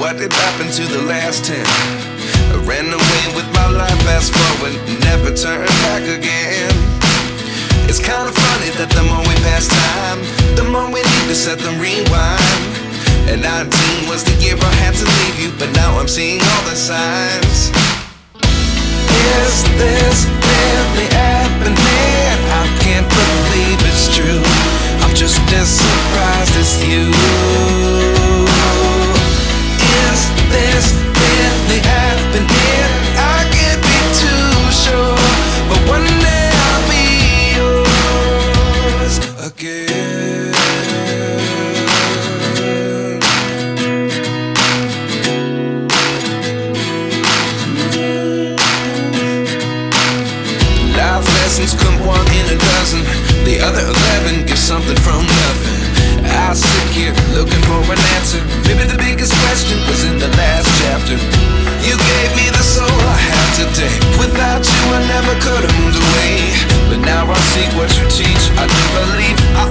what did happen to the last 10? I ran away with my life, fast forward, never turn back again. It's kind of funny that the more we pass time, the more we need to set them rewind. And 19 was the year I had to leave you, but now I'm seeing all the signs. Is this really happening? I can't believe it's true. I'm just as surprised as you. Is this really happening? I can't be too sure, but one day I'll be yours again. Life lessons come one in a dozen. The other 11 get something from nothing. I sit here looking for an answer. Maybe the biggest question was in the last chapter. You gave me the soul I have today. Without you I never could have moved away. But now I see what you teach. I do believe I